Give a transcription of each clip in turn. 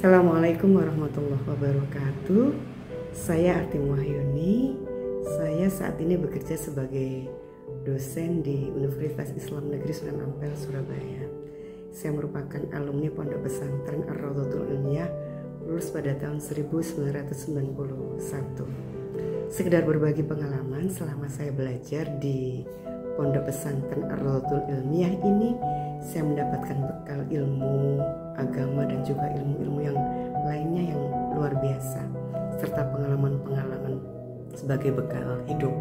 Assalamualaikum warahmatullahi wabarakatuh. Saya Artim Wahyuni. Saya saat ini bekerja sebagai dosen di Universitas Islam Negeri Sunan Ampel, Surabaya. Saya merupakan alumni Pondok Pesantren Ar-Raudhatul Ilmiah, lulus pada tahun 1991. Sekedar berbagi pengalaman selama saya belajar di Pondok Pesantren Ar-Raudhatul Ilmiah ini, saya mendapatkan bekal ilmu agama dan juga ilmu-ilmu yang lainnya yang luar biasa, serta pengalaman-pengalaman sebagai bekal hidup.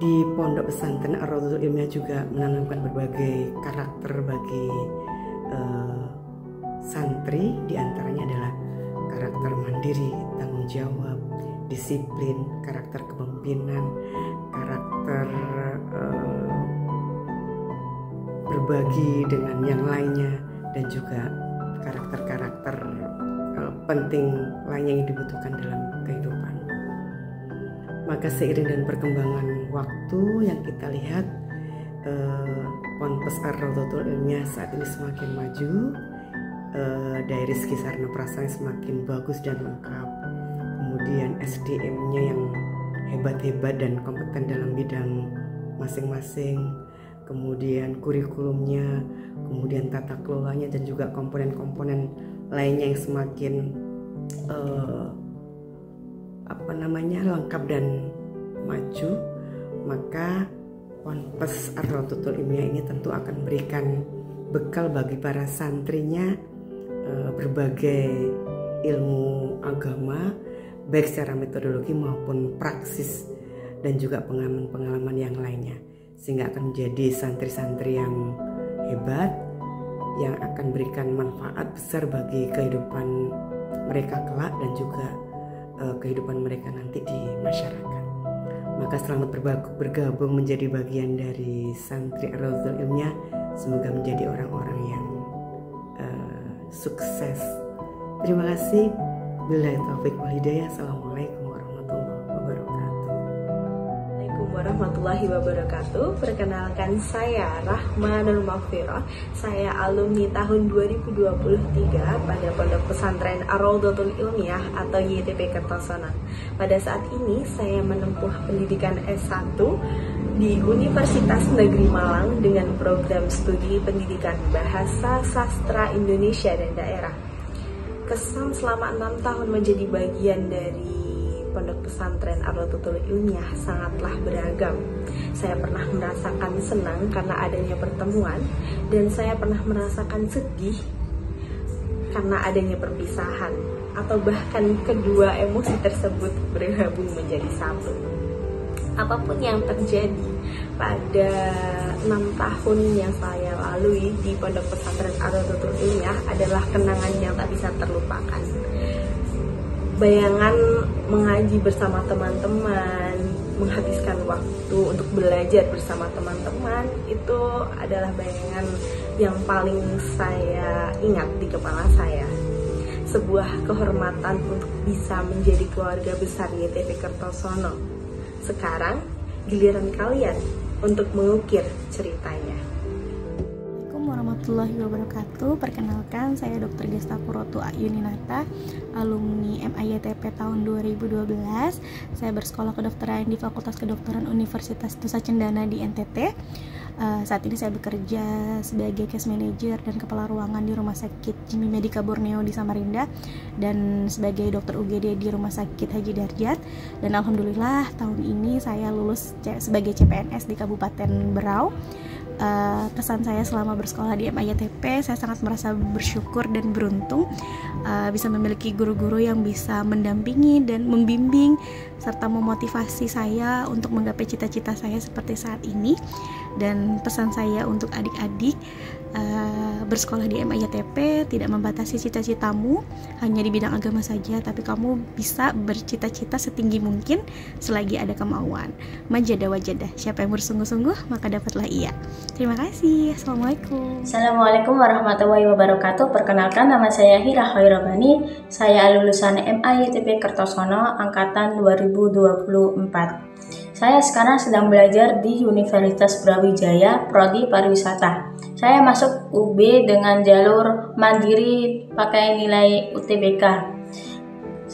Di Pondok Pesantren Ar-Raudhatul Ilmiah juga menanamkan berbagai karakter bagi santri, diantaranya adalah karakter mandiri, tanggung jawab, disiplin, karakter kepemimpinan, karakter berbagi dengan yang lainnya, dan juga karakter-karakter penting lainnya yang dibutuhkan dalam kehidupan. Maka seiring dan perkembangan waktu yang kita lihat, Ponpes Ar-Raudhatul Ilmiah saat ini semakin maju, dari segi sarana prasarana semakin bagus dan lengkap, kemudian SDM-nya yang hebat-hebat dan kompeten dalam bidang masing-masing, kemudian kurikulumnya, kemudian tata kelolanya, dan juga komponen-komponen lainnya yang semakin lengkap dan maju. Maka Ponpes Ar-Raudhatul Ilmiah ini tentu akan memberikan bekal bagi para santrinya berbagai ilmu agama, baik secara metodologi maupun praksis, dan juga pengalaman-pengalaman yang lainnya, sehingga akan menjadi santri-santri yang hebat, yang akan berikan manfaat besar bagi kehidupan mereka kelak dan juga kehidupan mereka nanti di masyarakat. Maka selamat bergabung menjadi bagian dari santri Ar-Raudhatul Ilmiah. Semoga menjadi orang-orang yang sukses. Terima kasih. Billahi taufiq wal hidayah. Assalamualaikum warahmatullahi wabarakatuh. Warahmatullahi wabarakatuh. Perkenalkan, saya Rahmanul Maghfirah. Saya alumni tahun 2023 pada Pondok Pesantren Ar-Raudhatul Ilmiah atau YTP Kertosono. Pada saat ini saya menempuh pendidikan S1 di Universitas Negeri Malang dengan program studi pendidikan Bahasa Sastra Indonesia dan Daerah. Kesan selama 6 tahun menjadi bagian dari Pondok Pesantren Ar-Raudhatul Ilmiah sangatlah beragam. Saya pernah merasakan senang karena adanya pertemuan, dan saya pernah merasakan sedih karena adanya perpisahan, atau bahkan kedua emosi tersebut bergabung menjadi satu. Apapun yang terjadi pada 6 tahun yang saya lalui di Pondok Pesantren Ar-Raudhatul Ilmiah adalah kenangan yang tak bisa terlupakan. Bayangan mengaji bersama teman-teman, menghabiskan waktu untuk belajar bersama teman-teman, itu adalah bayangan yang paling saya ingat di kepala saya. Sebuah kehormatan untuk bisa menjadi keluarga besar YTP Kertosono. Sekarang giliran kalian untuk mengukir ceritanya. Assalamualaikum warahmatullahi wabarakatuh. Perkenalkan, saya Dr. Gestapo Rotu Yuninata, alumni MIYTP tahun 2012. Saya bersekolah kedokteran di Fakultas Kedokteran Universitas Nusa Cendana di NTT. Saat ini saya bekerja sebagai case manager dan kepala ruangan di Rumah Sakit Jimmy Medica Borneo di Samarinda, dan sebagai dokter UGD di Rumah Sakit Haji Darjat. Dan alhamdulillah tahun ini saya lulus sebagai CPNS di Kabupaten Berau. Kesan saya selama bersekolah di MIYTP, saya sangat merasa bersyukur dan beruntung bisa memiliki guru-guru yang bisa mendampingi dan membimbing serta memotivasi saya untuk menggapai cita-cita saya seperti saat ini. Dan pesan saya untuk adik-adik, bersekolah di MIYTP tidak membatasi cita-citamu hanya di bidang agama saja, tapi kamu bisa bercita-cita setinggi mungkin selagi ada kemauan. Majadah wajadah, siapa yang bersungguh-sungguh maka dapatlah ia. Terima kasih. Assalamualaikum. Assalamualaikum warahmatullahi wabarakatuh. Perkenalkan, nama saya Hira Khairabani. Saya lulusan MIYTP Kertosono angkatan 2024. Saya sekarang sedang belajar di Universitas Brawijaya, Prodi Pariwisata. Saya masuk UB dengan jalur mandiri pakai nilai UTBK.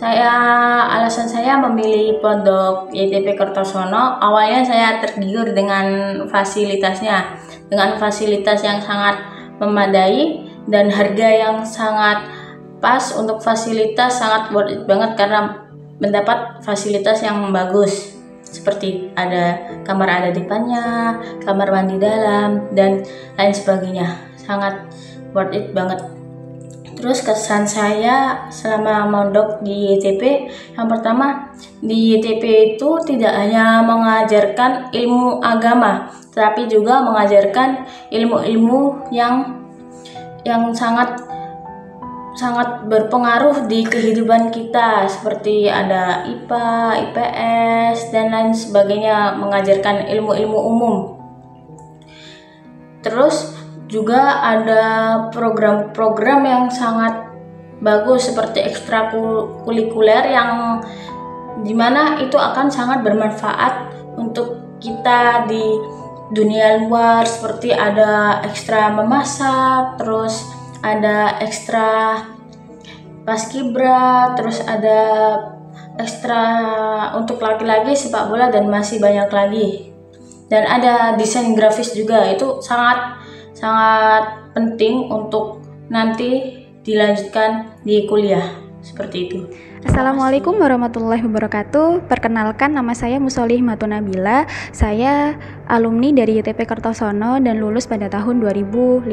Alasan saya memilih Pondok YTP Kertosono, awalnya saya tergiur dengan fasilitasnya, dengan fasilitas yang sangat memadai dan harga yang sangat pas. Untuk fasilitas sangat worth it banget karena mendapat fasilitas yang bagus, seperti ada kamar ada depannya, kamar mandi dalam, dan lain sebagainya. Sangat worth it banget. Terus kesan saya selama mondok di YTP, yang pertama, di YTP itu tidak hanya mengajarkan ilmu agama, tetapi juga mengajarkan ilmu-ilmu yang sangat berpengaruh di kehidupan kita, seperti ada IPA, IPS, dan lain sebagainya, mengajarkan ilmu-ilmu umum. Terus juga ada program-program yang sangat bagus seperti ekstrakurikuler yang dimana itu akan sangat bermanfaat untuk kita di dunia luar, seperti ada ekstra memasak, terus ada ekstra paskibra, terus ada ekstra untuk laki-laki sepak bola, dan masih banyak lagi. Dan ada desain grafis juga, itu sangat penting untuk nanti dilanjutkan di kuliah, seperti itu. Assalamualaikum warahmatullahi wabarakatuh. Perkenalkan, nama saya Musolih Matunabila. Saya alumni dari YTP Kertosono dan lulus pada tahun 2015.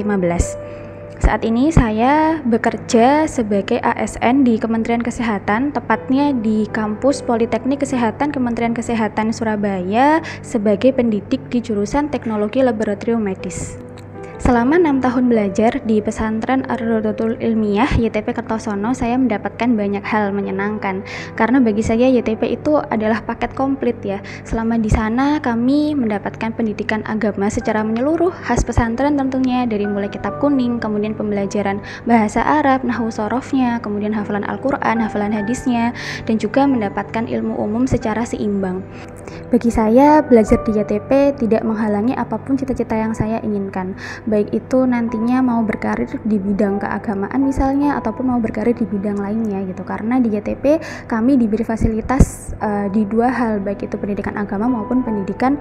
Saat ini saya bekerja sebagai ASN di Kementerian Kesehatan, tepatnya di Kampus Politeknik Kesehatan Kementerian Kesehatan Surabaya, sebagai pendidik di jurusan Teknologi Laboratorium Medis. Selama 6 tahun belajar di pesantren Ar-Rodotul Ilmiah YTP Kertosono, saya mendapatkan banyak hal menyenangkan. Karena bagi saya YTP itu adalah paket komplit ya. Selama di sana kami mendapatkan pendidikan agama secara menyeluruh, khas pesantren tentunya, dari mulai kitab kuning, kemudian pembelajaran bahasa Arab, nahwu sorofnya, kemudian hafalan Al-Quran, hafalan hadisnya, dan juga mendapatkan ilmu umum secara seimbang. Bagi saya, belajar di YTP tidak menghalangi apapun cita-cita yang saya inginkan, baik itu nantinya mau berkarir di bidang keagamaan misalnya, ataupun mau berkarir di bidang lainnya gitu. Karena di YTP kami diberi fasilitas di dua hal, baik itu pendidikan agama maupun pendidikan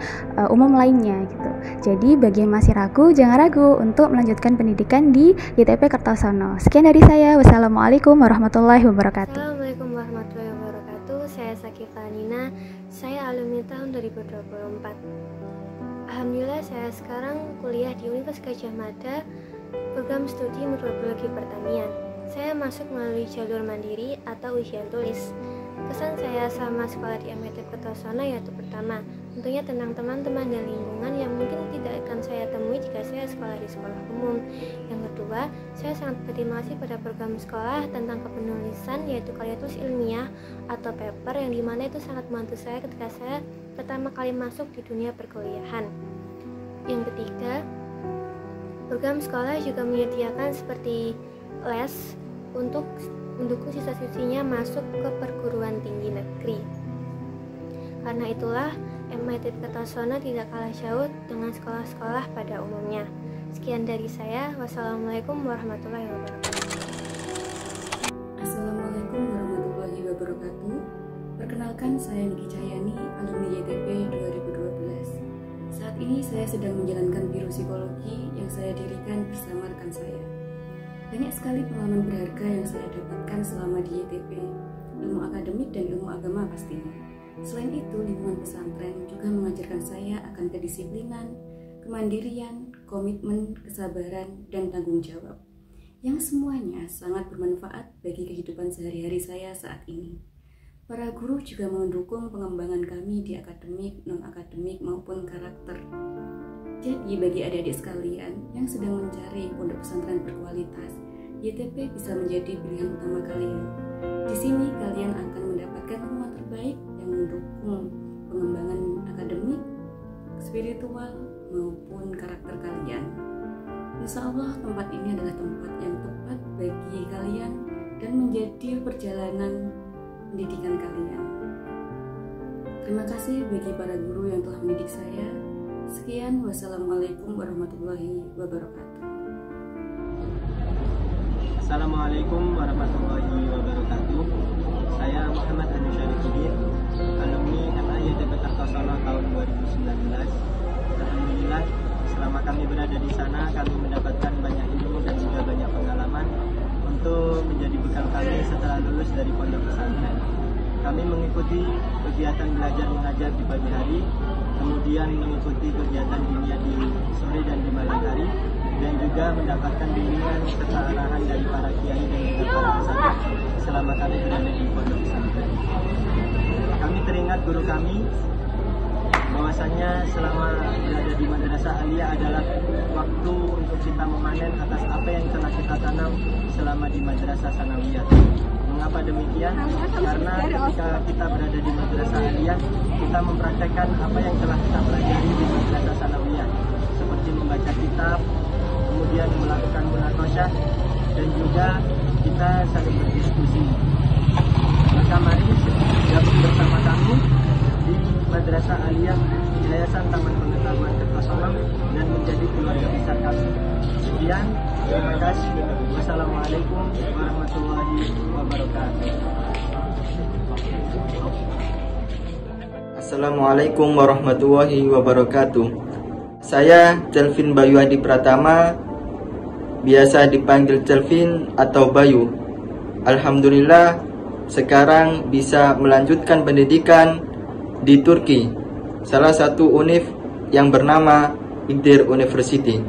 umum lainnya gitu. Jadi bagi yang masih ragu, jangan ragu untuk melanjutkan pendidikan di YTP Kertosono. Sekian dari saya. Wassalamualaikum warahmatullahi wabarakatuh. Assalamualaikum warahmatullahi wabarakatuh. Saya Sakifah Nina. Saya alumni tahun 2024. Alhamdulillah, saya sekarang kuliah di Universitas Gadjah Mada, program studi Mikrobiologi Pertanian. Saya masuk melalui jalur mandiri atau ujian tulis. Kesan saya selama sekolah di MYTP Kertosono yaitu pertama, tentunya tentang teman-teman dan lingkungan yang mungkin tidak akan saya temui jika saya sekolah di sekolah umum. Yang kedua, saya sangat berterima kasih pada program sekolah tentang kepenulisan, yaitu karya tulis ilmiah atau paper, yang dimana itu sangat membantu saya ketika saya pertama kali masuk di dunia perkuliahan. Yang ketiga, program sekolah juga menyediakan seperti les untuk mendukung siswa-siswinya masuk ke perguruan tinggi negeri. Karena itulah, MYTP Kertosono tidak kalah jauh dengan sekolah-sekolah pada umumnya. Sekian dari saya. Wassalamualaikum warahmatullahi wabarakatuh. Assalamualaikum warahmatullahi wabarakatuh. Perkenalkan, saya Niki Cahyani, alumni YTP 2012. Saat ini saya sedang menjalankan biro psikologi yang saya dirikan bersama rekan saya. Banyak sekali pengalaman berharga yang saya dapatkan selama di YTP, ilmu akademik dan ilmu agama pastinya. Selain itu, lingkungan pesantren juga mengajarkan saya akan kedisiplinan, kemandirian, komitmen, kesabaran, dan tanggung jawab, yang semuanya sangat bermanfaat bagi kehidupan sehari-hari saya saat ini. Para guru juga mendukung pengembangan kami di akademik, non-akademik, maupun karakter. Jadi bagi adik-adik sekalian yang sedang mencari pondok pesantren berkualitas, YTP bisa menjadi pilihan utama kalian. Di sini kalian akan mendapatkan lingkungan terbaik yang mendukung pengembangan akademik, spiritual, maupun karakter kalian. Insya Allah tempat ini adalah tempat yang tepat bagi kalian dan menjadi perjalanan pendidikan kalian. Terima kasih bagi para guru yang telah mendidik saya. Sekian, wassalamualaikum warahmatullahi wabarakatuh. Assalamualaikum warahmatullahi wabarakatuh. Saya Muhammad Adi Syarifuddin, alumni MAYTP Kertosono tahun 2019. Alhamdulillah, selama kami berada di sana, kami mendapatkan banyak ilmu dan juga banyak pengalaman untuk menjadi bekal kami setelah lulus dari pondok pesantren. Kami mengikuti kegiatan belajar mengajar di pagi hari, kemudian mengikuti kegiatan dinia di sore dan di malam hari, dan juga mendapatkan bimbingan serta arahan dari para kiai dan juga para pesantren selama kami berada di pondok pesantren. Kami teringat guru kami bahwasanya selama berada di madrasah aliyah adalah waktu untuk kita memanen atas apa yang telah kita tanam selama di madrasah sanawiyah. Mengapa demikian? Karena ketika kita berada di madrasah aliyah, kita mempraktekkan apa yang telah kita pelajari di madrasah sanawiyah, seperti membaca kitab, kemudian melakukan munaqasyah, dan juga kita saling berdiskusi. Maka mari gabung bersama kami di Madrasah Aliyah Yayasan Taman Pengetahuan Kertosono dan menjadi keluarga besar kami. Sekian, terima kasih. Wassalamualaikum warahmatullahi wabarakatuh. Assalamualaikum warahmatullahi wabarakatuh. Saya Celvin Bayu Adi Pratama, biasa dipanggil Celvin atau Bayu. Alhamdulillah, sekarang bisa melanjutkan pendidikan di Turki, salah satu univ yang bernama Iğdır University.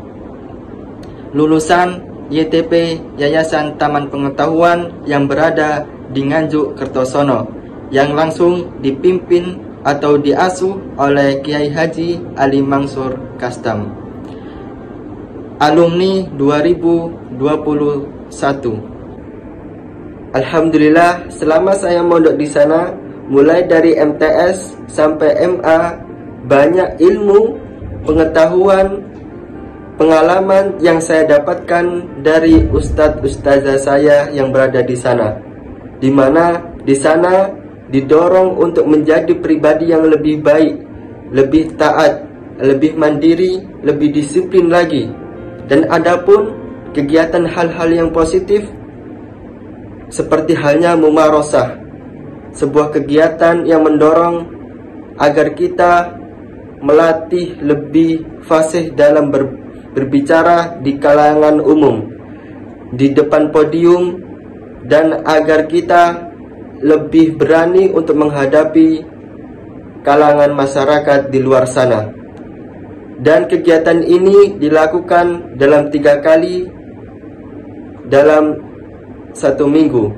Lulusan YTP Yayasan Taman Pengetahuan yang berada di Nganjuk Kertosono, yang langsung dipimpin atau diasuh oleh Kiai Haji Ali Mansur Kastam. Alumni 2021. Alhamdulillah, selama saya mondok di sana, mulai dari MTS sampai MA, banyak ilmu, pengetahuan, pengalaman yang saya dapatkan dari ustadz-ustazah saya yang berada di sana. Di mana di sana didorong untuk menjadi pribadi yang lebih baik, lebih taat, lebih mandiri, lebih disiplin lagi. Dan adapun kegiatan hal-hal yang positif seperti halnya mumarosah, sebuah kegiatan yang mendorong agar kita melatih lebih fasih dalam berbicara di kalangan umum, di depan podium, dan agar kita lebih berani untuk menghadapi kalangan masyarakat di luar sana. Dan kegiatan ini dilakukan dalam 3 kali dalam 1 minggu.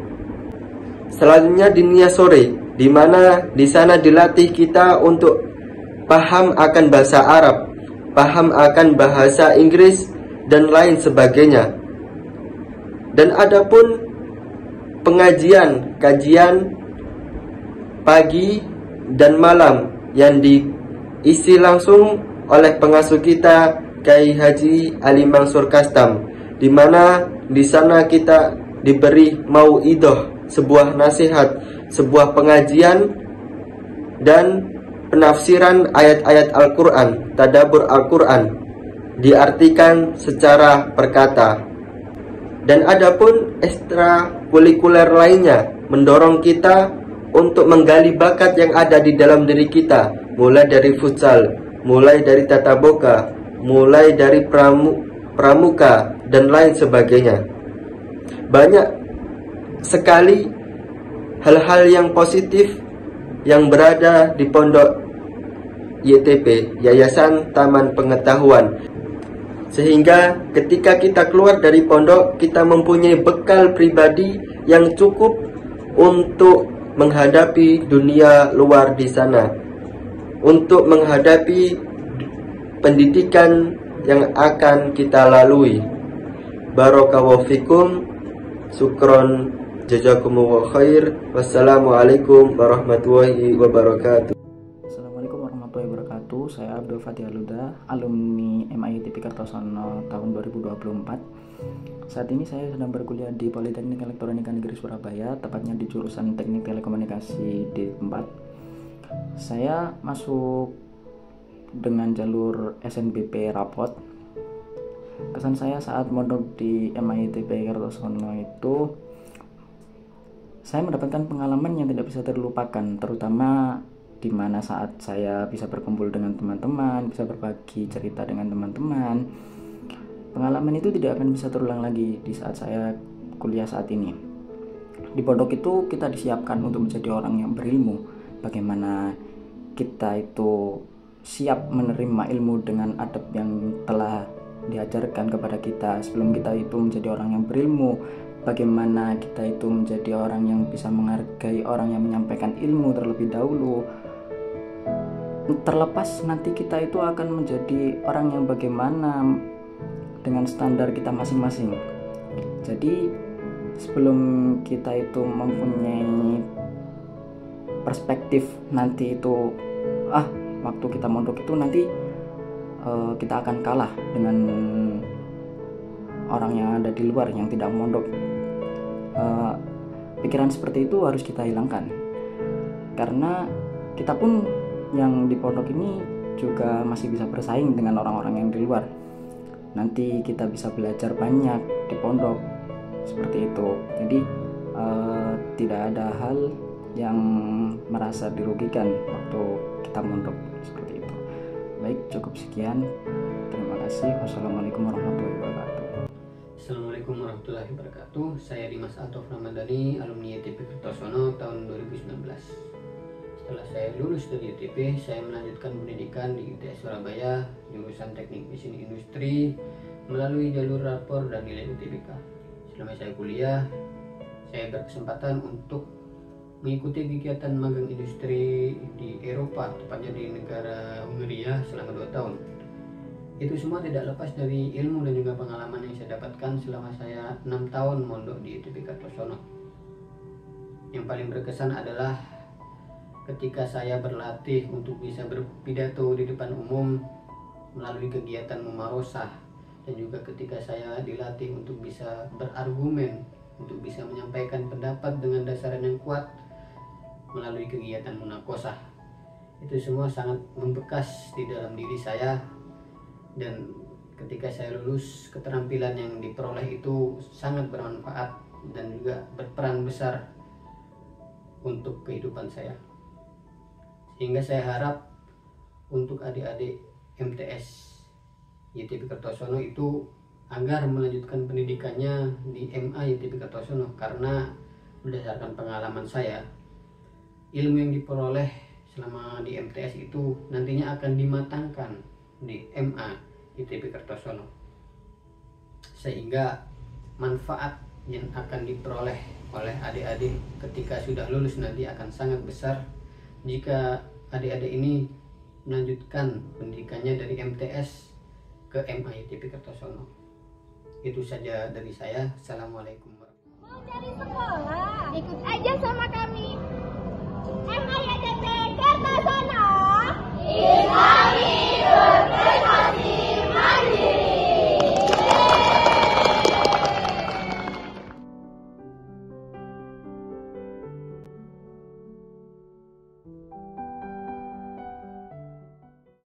Selanjutnya dinia sore, di mana di sana dilatih kita untuk paham akan bahasa Arab, paham akan bahasa Inggris, dan lain sebagainya. Dan adapun pengajian, kajian pagi dan malam yang diisi langsung oleh pengasuh kita Kiai Haji Ali Mansur Kastam, di mana di sana kita diberi mau'idoh, sebuah nasihat, sebuah pengajian, dan penafsiran ayat-ayat Al-Quran, tadabbur Al-Quran, diartikan secara perkata. Dan adapun ekstrakurikuler lainnya mendorong kita untuk menggali bakat yang ada di dalam diri kita, mulai dari futsal, mulai dari tata boga, mulai dari pramuka, dan lain sebagainya. Banyak sekali hal-hal yang positif yang berada di pondok YTP, Yayasan Taman Pengetahuan, sehingga ketika kita keluar dari pondok, kita mempunyai bekal pribadi yang cukup untuk menghadapi dunia luar di sana, untuk menghadapi pendidikan yang akan kita lalui. Barakallahu fikum. Syukron, jazakumullah khair. Wassalamualaikum warahmatullahi wabarakatuh. Assalamualaikum warahmatullahi wabarakatuh. Saya Abdul Fatih Aluda, alumni MAYTP Kertosono tahun 2024. Saat ini saya sedang berkuliah di Politeknik Elektronika Negeri Surabaya, tepatnya di jurusan Teknik Telekomunikasi D4. Saya masuk dengan jalur SNBP rapot. Kesan saya saat mondok di MAI/ITP Kertosono itu, saya mendapatkan pengalaman yang tidak bisa terlupakan, terutama di mana saat saya bisa berkumpul dengan teman-teman, bisa berbagi cerita dengan teman-teman. Pengalaman itu tidak akan bisa terulang lagi di saat saya kuliah saat ini. Di pondok itu kita disiapkan untuk menjadi orang yang berilmu. Bagaimana kita itu siap menerima ilmu dengan adab yang telah diajarkan kepada kita sebelum kita itu menjadi orang yang berilmu. Bagaimana kita itu menjadi orang yang bisa menghargai orang yang menyampaikan ilmu terlebih dahulu. Terlepas nanti kita itu akan menjadi orang yang bagaimana dengan standar kita masing-masing. Jadi sebelum kita itu mempunyai perspektif nanti itu waktu kita mondok itu nanti kita akan kalah dengan orang yang ada di luar yang tidak mondok. Pikiran seperti itu harus kita hilangkan, karena kita pun yang di pondok ini juga masih bisa bersaing dengan orang-orang yang di luar. Nanti kita bisa belajar banyak di pondok seperti itu. Jadi tidak ada hal yang merasa dirugikan waktu kita mondok seperti itu. Baik, cukup sekian. Terima kasih. Wassalamualaikum warahmatullahi wabarakatuh. Assalamualaikum warahmatullahi wabarakatuh. Saya Dimas Altof Ramadhani, alumni ITP Kertosono tahun 2019. Setelah saya lulus dari ITP, saya melanjutkan pendidikan di ITS Surabaya, jurusan Teknik Mesin Industri, melalui jalur rapor dan nilai UTBK. Selama saya kuliah, saya berkesempatan untuk mengikuti kegiatan magang industri di Eropa, tepatnya di negara Hungaria selama 2 tahun. Itu semua tidak lepas dari ilmu dan juga pengalaman yang saya dapatkan selama saya 6 tahun mondok di ITP Kertosono. Yang paling berkesan adalah ketika saya berlatih untuk bisa berpidato di depan umum melalui kegiatan mumarosah, dan juga ketika saya dilatih untuk bisa berargumen, untuk bisa menyampaikan pendapat dengan dasaran yang kuat melalui kegiatan munakosah. Itu semua sangat membekas di dalam diri saya, dan ketika saya lulus, keterampilan yang diperoleh itu sangat bermanfaat dan juga berperan besar untuk kehidupan saya. Sehingga saya harap untuk adik-adik MTS YTP Kertosono itu agar melanjutkan pendidikannya di MA YTP Kertosono, karena berdasarkan pengalaman saya, ilmu yang diperoleh selama di MTS itu nantinya akan dimatangkan di MA ITP Kertosono, sehingga manfaat yang akan diperoleh oleh adik-adik ketika sudah lulus nanti akan sangat besar jika adik-adik ini melanjutkan pendidikannya dari MTS ke MA ITP Kertosono. Itu saja dari saya. Assalamualaikum warahmatullahi wabarakatuh.